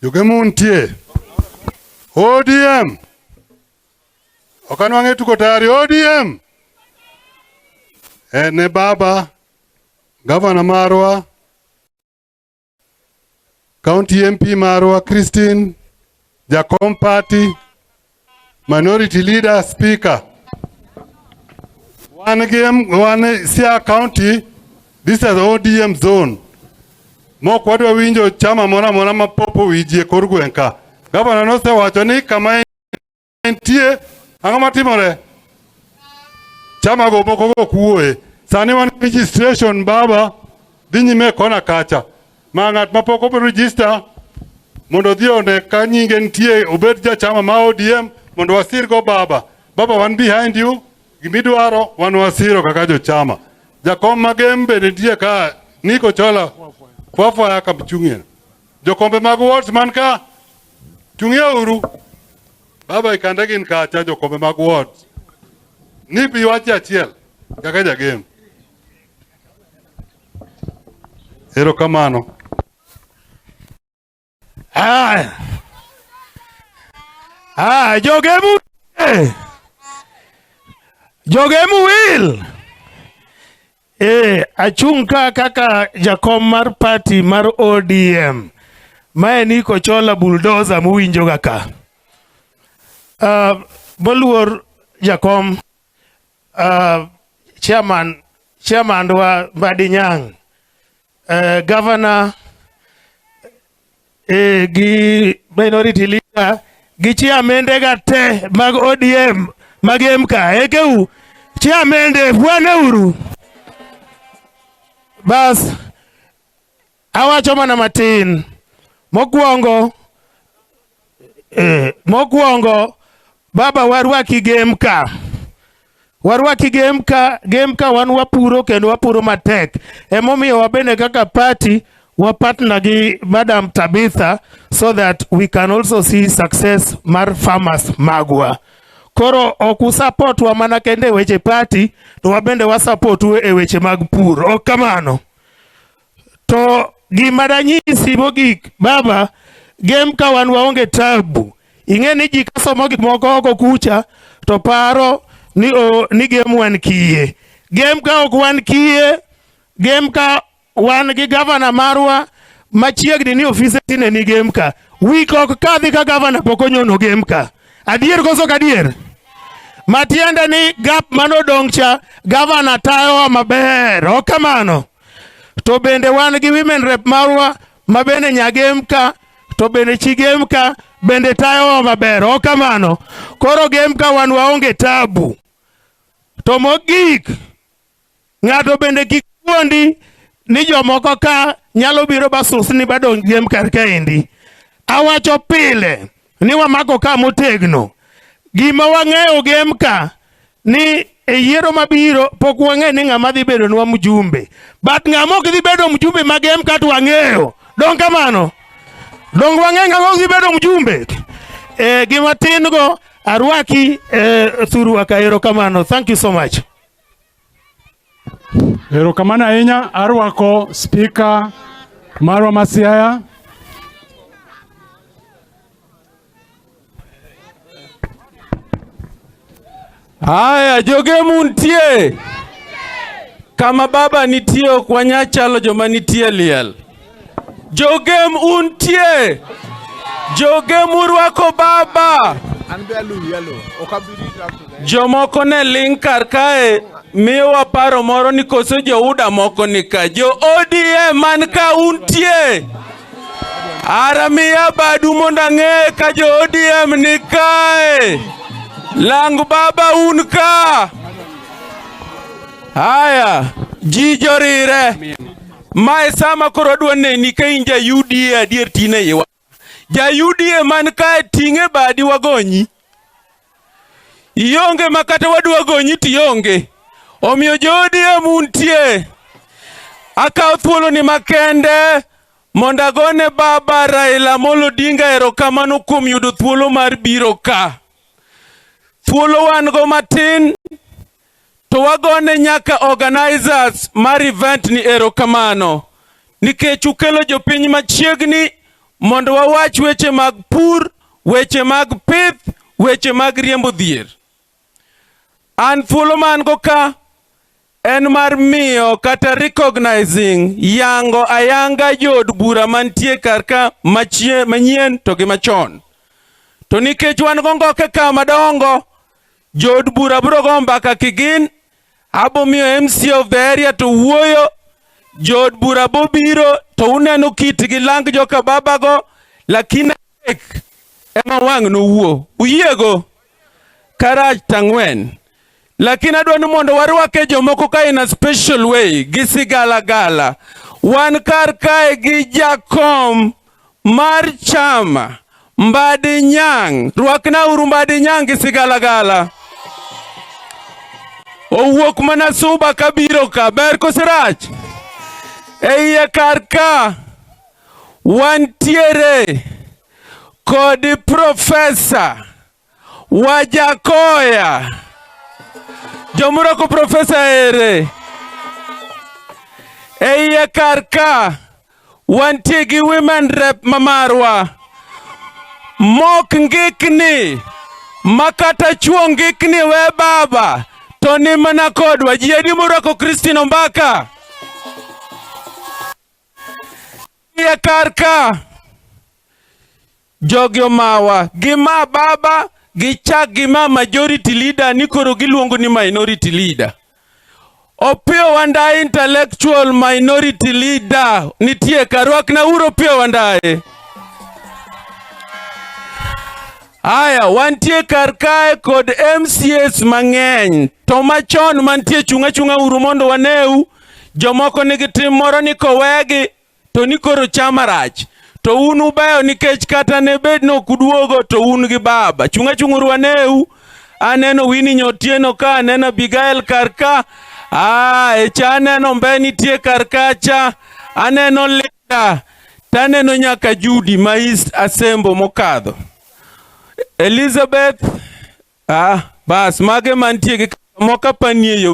Yogemuntie. ODM. Okanwange tuko tayari ODM. Ne baba, Governor marwa, County MP marwa, Christine, Jakom Party, Minority Leader, Speaker. One Sia County, this is ODM zone. Mo kwadwa winjo chama mora mapopo wijie korgwenka. Governor no se wacho ni kama entie angama timore. Chama go moko go kuoe. Sani wan registration baba dinyi me kona kacha. Mangat mapoko pe register mondo dio ne kanyinge ntie obed ja chama ma ODM mondo wasir go baba. Baba one behind you. Gimidwaro wan wasiro kaka jo chama. Jakom magembe ntie ka niko chola. Kwafa ya kamchungien. Jokombe magu wards manka. Chungia uru. Baba ikandagin kacha jokombe magu wards. Nipi wachi achiel. Kakaja game. Ero kamano. Jogemu. Jogemu will. Achunka kaka jakom mar party mar ODM. Mae niko chola bulldozer muwinjo gaka. Boluor jakom chairman wa Badinyang. Governor gi minority leader gi chiamende gate mag ODM magemka ekeu chiamende bwane uru. Bas awacho mana matin mokwongo baba warwaki gemka wan wapuro kendo wapuro matek emomiyo wabene kaka party wa partner gi Madam Tabitha so that we can also see success mar farmers magwa. Koro oku support wa mana kende weche party to wabende wa support e weche mag pur. O kamano. To gima ranyisi mogik baba gemka wan waonge tabu. Ingeni ji kasomo gik moko oko kucha to paro ni game wan kiye. Gemka ok wan kiye. Gemka wan gi governor marwa machiegni ni office tine ni gemka. Wiko kadhi ka governor pokonyono gemka. Adier koso kadier. Matienda ni gap manodongcha governor tayo maber. O kamano. To bende wan gi women rep marwa mabene nyagemka to bende chigemka bende tayo maber. O kamano. Koro gemka wan waonge tabu. To mogik ngato bende kikuondi ni jomoko ka nyalo biro basus ni badong gemka kaendi. Awacho pile ni wamako ka motegno. Gima wang'eyo gemka ni yiero mabiro pok wang'e ni ng'ama dhi bedo nwa mjumbe. But ng'ama ok dhi bedo mjumbe ma gemka to wang'eyo. Dong kamano. Dong wang'e ng'ama dhi bedo mjumbe. Gima tin go arwaki thuru aka ero kamano. Thank you so much. Ero kamano ahinya arwako speaker marwa Masiaya. Haya jogemu ntie. Kama baba nitio kwa nyachalo joma nitie liel. Jogem untie. Jogem urwako baba. Jomoko ne linkar kae miwa paro moro ni koso jo uda moko nika. Jo ODM man ka untie. Aramia badu monda nge ka jo ODM nikae. Langu baba unka. Haya jijo rire mae sama korodwa neni ka inja UDA adier tine yewa ja UDA man kae tinge badi wagonyi ionge makata wadwa gonyi tionge omiyo jo ODA muntie akaw thuolo ni makende mondagone baba Raila Amolo Odinga erokamano kuom yudo thuolo mar biro ka. Thuolo wan go matin to wagone nyaka organizers mar event ni erokamano nikech ukelo jopiny machiegni mondo wawach weche mag pur, weche mag pith, weche mag riembo dhier. An thuolo man go ka en mar miyo kata recognizing yango ayanga jod bura mantie karka manyien to gi machon. To nikech wan go ngoke ka madongo, jod bura bro go mbaka kigin, abo miyo MC of the area to wuoyo, jod bura bobiro to uneno kit gi lang joka baba go, lakini ema wang no wuo. Uyiego karaj tangwen. Lakini adwa ni mondo warwake jomoko ka in a special way, gisigala gala. Wan kar kae gi jakom mar chama, Mbadi Nyang. Rwakna uru Mbadi Nyang gisigala gala. Owuok mana suba kabiro ka, ber kosirach. Eiye kar ka, wantiere kodi profesa Wajakoya. Jomurako profesa ere. Eiye kar ka, wantie gi women rep mamarwa. Mok ngikni, makata chuo ngikni we baba, to ni mana kodwa. Jiedi murako Christine Ombaka. Eiye kar ka, jogyo mawa, gima baba, gichak gima majority leader nikoro giluongo ni minority leader. Opio Wandayi intellectual minority leader nitie karwak na uro Opio Wandayi. Aya, wantie karkae kod MCS mang'eny. To machon mantie chunga uru mondo waneu, jomoko nigi tim moro ni kowegi, to nikoro chama rach. To unu bayo nikech kata ne bed no kuduogo to un gi baba. Chunga uru waneu, aneno Winnie Nyotieno ka, aneno Abigail karka, echa aneno Mbeni tie karkacha, aneno Linda, taneno nyaka Judy ma East Asembo mokadho. Elizabeth, bas mage mantie gi moka panie yo